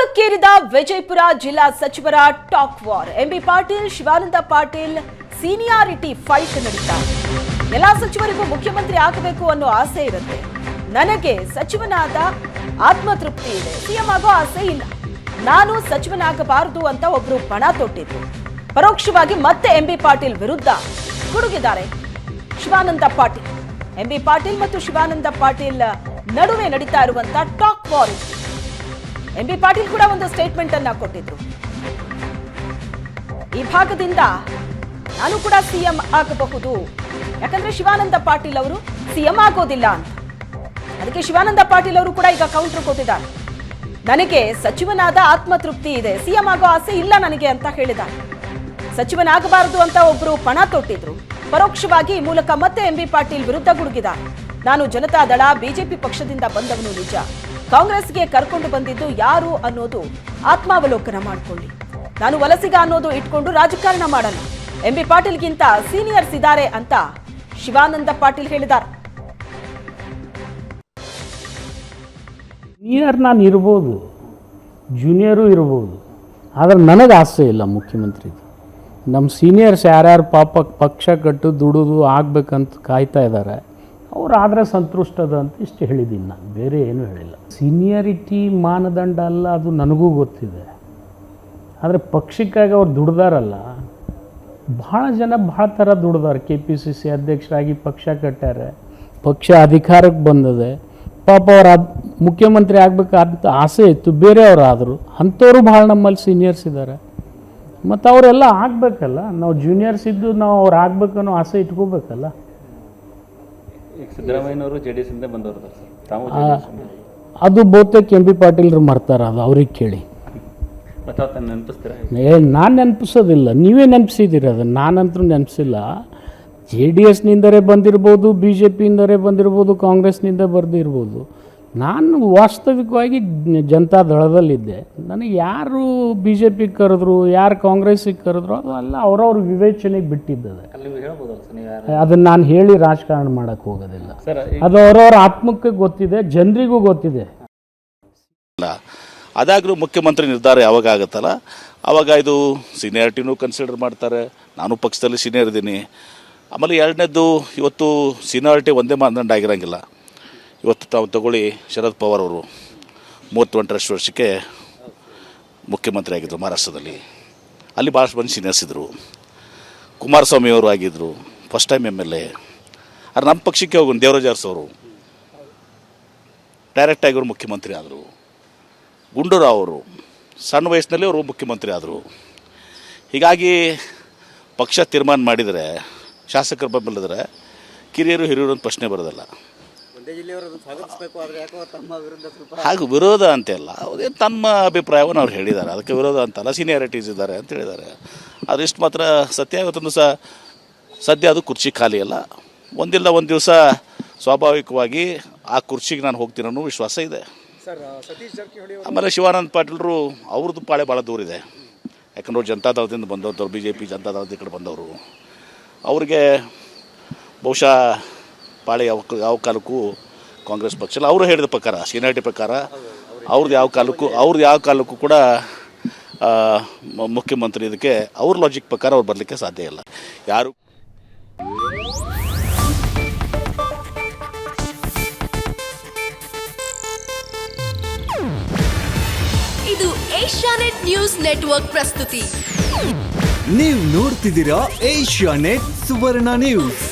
ತಾಳಕ್ಕೇರಿದ ವಿಜಯಪುರ ಜಿಲ್ಲಾ ಸಚಿವರ talk war. MB Patil, Shivanand Patil seniority fight ನಡೀತಾ ಇದೆ. ಎಲ್ಲಾ ಸಚಿವರಿಗೂ ಮುಖ್ಯಮಂತ್ರಿ ಆಗಬೇಕು ಅನ್ನೋ ಆಸೆ ಇರುತ್ತೆ. ನನಗೆ ಸಚಿವನಾದ ಆತ್ಮತೃಪ್ತಿ ಇದೆ, ಸಿಎಂ ಆಗೋ ಆಸೆ ಇಲ್ಲ. ನಾನು ಸಚಿವನಾಗಬಾರದು ಅಂತ ಒಬ್ರು ಪಣ ತೊಟ್ಟಿದ್ರು. ಪರೋಕ್ಷವಾಗಿ ಮತ್ತೆ ಎಂಬಿ ಪಾಟೀಲ್ ವಿರುದ್ಧ ಗುಡುಗಿದ್ದಾರೆ ಶಿವಾನಂದ ಪಾಟೀಲ್. ಎಂಬಿ ಪಾಟೀಲ್ ಮತ್ತು ಶಿವಾನಂದ ಪಾಟೀಲ್ ನಡುವೆ ನಡೀತಾ ಇರುವಂತ ಟಾಕ್ ವಾರ್. ಎಂಬಿ ಪಾಟೀಲ್ ಕೂಡ ಒಂದು ಸ್ಟೇಟ್ಮೆಂಟ್ ಅನ್ನ ಕೊಟ್ಟಿದ್ರು. ಈ ಭಾಗದಿಂದ ನಾನು ಕೂಡ ಸಿಎಂ ಆಗಬಹುದು, ಯಾಕಂದ್ರೆ ಶಿವಾನಂದ ಪಾಟೀಲ್ ಅವರು ಸಿಎಂ ಆಗೋದಿಲ್ಲ ಅಂತ. ಅದಕ್ಕೆ ಶಿವಾನಂದ ಪಾಟೀಲ್ ಅವರು ಕೂಡ ಈಗ ಕೌಂಟರ್ ಕೊಟ್ಟಿದ್ದಾರೆ. ನನಗೆ ಸಚಿವನಾದ ಆತ್ಮತೃಪ್ತಿ ಇದೆ, ಸಿಎಂ ಆಗೋ ಆಸೆ ಇಲ್ಲ ನನಗೆ ಅಂತ ಹೇಳಿದ್ದಾರೆ. ಸಚಿವನಾಗಬಾರದು ಅಂತ ಒಬ್ರು ಪಣ ತೊಟ್ಟಿದ್ರು. ಪರೋಕ್ಷವಾಗಿ ಈ ಮೂಲಕ ಮತ್ತೆ ಎಂಬಿ ಪಾಟೀಲ್ ವಿರುದ್ಧ ಗುಡುಗಿದ್ದಾರೆ. ನಾನು ಜನತಾದಳ ಬಿಜೆಪಿ ಪಕ್ಷದಿಂದ ಬಂದವನು ನಿಜ, ಕಾಂಗ್ರೆಸ್ಗೆ ಕರ್ಕೊಂಡು ಬಂದಿದ್ದು ಯಾರು ಅನ್ನೋದು ಆತ್ಮಾವಲೋಕನ ಮಾಡಿಕೊಳ್ಳಿ. ನಾನು ವಲಸಿಗ ಅನ್ನೋದು ಇಟ್ಕೊಂಡು ರಾಜಕಾರಣ ಮಾಡಲ್ಲ. ಎಂಬಿ ಪಾಟೀಲ್ಗಿಂತ ಸೀನಿಯರ್ಸ್ ಇದ್ದಾರೆ ಅಂತ ಶಿವಾನಂದ ಪಾಟೀಲ್ ಹೇಳಿದ್ದಾರೆ. ಸೀನಿಯರ್ ನಾನು ಇರ್ಬೋದು, ಜೂನಿಯರು ಇರ್ಬೋದು, ಆದರೆ ನನಗೆ ಆಸೆ ಇಲ್ಲ ಮುಖ್ಯಮಂತ್ರಿ. ನಮ್ಮ ಸೀನಿಯರ್ಸ್ ಯಾರ್ಯಾರು ಪಾಪ ಪಕ್ಷ ಕಟ್ಟು ದುಡಿದು ಆಗ್ಬೇಕಂತ ಕಾಯ್ತಾ ಇದ್ದಾರೆ, ಅವ್ರು ಆದರೆ ಸಂತುಷ್ಟದ ಅಂತ ಇಷ್ಟು ಹೇಳಿದ್ದೀನಿ. ನಾನು ಬೇರೆ ಏನೂ ಹೇಳಿಲ್ಲ. ಸೀನಿಯರಿಟಿ ಮಾನದಂಡ ಅಲ್ಲ, ಅದು ನನಗೂ ಗೊತ್ತಿದೆ. ಆದರೆ ಪಕ್ಷಕ್ಕಾಗಿ ಅವ್ರು ದುಡ್ದಾರಲ್ಲ, ಭಾಳ ಜನ ಭಾಳ ಥರ ದುಡ್ದಾರೆ. KPCC ಅಧ್ಯಕ್ಷರಾಗಿ ಪಕ್ಷ ಕಟ್ಟಾರೆ, ಪಕ್ಷ ಅಧಿಕಾರಕ್ಕೆ ಬಂದಿದೆ. ಪಾಪ ಅವ್ರು ಮುಖ್ಯಮಂತ್ರಿ ಆಗಬೇಕಂತ ಆಸೆ ಇತ್ತು, ಬೇರೆಯವರು ಅಂಥವ್ರು ಭಾಳ ನಮ್ಮಲ್ಲಿ ಸೀನಿಯರ್ಸ್ ಇದ್ದಾರೆ. ಮತ್ತು ಅವರೆಲ್ಲ ಆಗಬೇಕಲ್ಲ. ನಾವು ಜೂನಿಯರ್ಸ್ ಇದ್ದು ನಾವು ಅವ್ರು ಆಗಬೇಕನ್ನೋ ಆಸೆ ಇಟ್ಕೋಬೇಕಲ್ಲ. ಸಿದ್ದರಾಮಯ್ಯನವರು JDS ಇಂದ ಬಂದವರು ಸರ್, ಅದು ಬಹುತೇಕ ಎಂಬಿ ಪಾಟೀಲ್ರು ಮರ್ತಾರೆ, ಅದು ಅವ್ರಿಗೆ ಕೇಳಿ. ನಾನು ನೆನಪಿಸೋದಿಲ್ಲ, ನೀವೇ ನೆನಪಿಸಿದ್ದೀರಿ ಅದನ್ನು. ನಾನಂತರೂ ನೆನಪಿಸಿಲ್ಲ. JDS ನಿಂದರೇ ಬಂದಿರ್ಬೋದು, BJPಯಿಂದರೇ ಬಂದಿರ್ಬೋದು, ಕಾಂಗ್ರೆಸ್ನಿಂದ ಬರ್ದಿರ್ಬೋದು. ನಾನು ವಾಸ್ತವಿಕವಾಗಿ ಜನತಾ ದಳದಲ್ಲಿದ್ದೆ. ನನಗೆ ಯಾರು BJP ಕರೆದ್ರು, ಯಾರು ಕಾಂಗ್ರೆಸ್ಸಿಗೆ ಕರೆದ್ರು, ಅದು ಎಲ್ಲ ಅವ್ರವ್ರ ವಿವೇಚನೆಗೆ ಬಿಟ್ಟಿದ್ದದೆ. ಅದನ್ನು ನಾನು ಹೇಳಿ ರಾಜಕಾರಣ ಮಾಡೋಕ್ಕೆ ಹೋಗೋದಿಲ್ಲ. ಅದು ಅವ್ರವ್ರ ಆತ್ಮಕ್ಕೆ ಗೊತ್ತಿದೆ, ಜನರಿಗೂ ಗೊತ್ತಿದೆ. ಅದಾದರೂ ಮುಖ್ಯಮಂತ್ರಿ ನಿರ್ಧಾರ ಯಾವಾಗ ಆಗುತ್ತಲ್ಲ ಆವಾಗ ಇದು ಸೀನಿಯಾರಿಟಿನೂ ಕನ್ಸಿಡರ್ ಮಾಡ್ತಾರೆ. ನಾನು ಪಕ್ಷದಲ್ಲಿ ಸೀನಿಯರ್ ಇದ್ದೀನಿ. ಆಮೇಲೆ ಎರಡನೇದ್ದು, ಇವತ್ತು ಸೀನಿಯಾರಿಟಿ ಒಂದೇ ಮಾನದಂಡ ಆಗಿರೋಂಗಿಲ್ಲ. ಇವತ್ತು ತಾವು ತಗೊಳ್ಳಿ, ಶರದ್ ಪವಾರ್ ಅವರು 38 ವರ್ಷಕ್ಕೆ ಮುಖ್ಯಮಂತ್ರಿ ಆಗಿದ್ದರು ಮಹಾರಾಷ್ಟ್ರದಲ್ಲಿ. ಅಲ್ಲಿ ಭಾಳಷ್ಟು ಮಂದಿ ಸೀನಿಯರ್ಸ್ ಇದ್ದರು. ಕುಮಾರಸ್ವಾಮಿ ಅವರು ಆಗಿದ್ದರು, ಫಸ್ಟ್ ಟೈಮ್ MLA. ಆದರೆ ನಮ್ಮ ಪಕ್ಷಕ್ಕೆ ಹೋಗಿ ದೇವರಾಜ್ ಅರಸು ಅವರು ಡೈರೆಕ್ಟಾಗಿ ಅವರು ಮುಖ್ಯಮಂತ್ರಿ ಆದರು. ಗುಂಡೂರಾವ್ ಅವರು ಸಣ್ಣ ವಯಸ್ಸಿನಲ್ಲಿ ಅವರು ಮುಖ್ಯಮಂತ್ರಿ ಆದರು. ಹೀಗಾಗಿ ಪಕ್ಷ ತೀರ್ಮಾನ ಮಾಡಿದರೆ, ಶಾಸಕರು ಬೆಂಬಲಿದ್ರೆ ಕಿರಿಯರು ಹಿರಿಯರು ಅಂತ ಪ್ರಶ್ನೆ ಬರೋದಿಲ್ಲ. ಹಾಗೆ ವಿರೋಧ ಅಂತೆಲ್ಲ, ಅದೇ ತಮ್ಮ ಅಭಿಪ್ರಾಯವನ್ನು ಅವ್ರು ಹೇಳಿದ್ದಾರೆ. ಅದಕ್ಕೆ ವಿರೋಧ ಅಂತಲ್ಲ, ಸೀನಿಯಾರಿಟೀಸ್ ಇದ್ದಾರೆ ಅಂತ ಹೇಳಿದ್ದಾರೆ. ಅದರಿಷ್ಟು ಮಾತ್ರ ಸತ್ಯ. ಇವತ್ತೊಂದು ಸದ್ಯ ಅದು ಕುರ್ಚಿ ಖಾಲಿ ಅಲ್ಲ. ಒಂದಿಲ್ಲ ಒಂದು ದಿವಸ ಸ್ವಾಭಾವಿಕವಾಗಿ ಆ ಕುರ್ಚಿಗೆ ನಾನು ಹೋಗ್ತೀನಿ ಅನ್ನೋ ವಿಶ್ವಾಸ ಇದೆ. ಆಮೇಲೆ ಶಿವಾನಂದ ಪಾಟೀಲ್ರು ಅವ್ರದ್ದು ಪಾಳೆ ಭಾಳ ದೂರ ಇದೆ. ಯಾಕಂದ್ರೆ ಜನತಾದಳದಿಂದ ಬಂದವರು, BJP ಜನತಾದಳದ ಕಡೆ ಬಂದವರು. ಅವ್ರಿಗೆ ಬಹುಶಃ ಪಾಳೆ ಯಾವ ಕಾಲಕ್ಕೂ ಕಾಂಗ್ರೆಸ್ ಪಕ್ಷ ಇಲ್ಲ. ಅವರು ಹೇಳಿದ ಪ್ರಕಾರ, ಸೀನಿಯಾರಿಟಿ ಪ್ರಕಾರ ಅವ್ರದ್ದು ಯಾವ ಕಾಲಕ್ಕೂ ಕೂಡ ಮುಖ್ಯಮಂತ್ರಿ ಇದಕ್ಕೆ ಅವ್ರ ಲಾಜಿಕ್ ಪ್ರಕಾರ ಅವ್ರು ಬರಲಿಕ್ಕೆ ಸಾಧ್ಯ ಇಲ್ಲ. ಯಾರು ಇದು ಏಷ್ಯಾನೆಟ್ ನ್ಯೂಸ್ ನೆಟ್ವರ್ಕ್ ಪ್ರಸ್ತುತಿ. ನೀವು ನೋಡ್ತಿದ್ದೀರಾ ಏಷ್ಯಾನೆಟ್ ಸುವರ್ಣ ನ್ಯೂಸ್.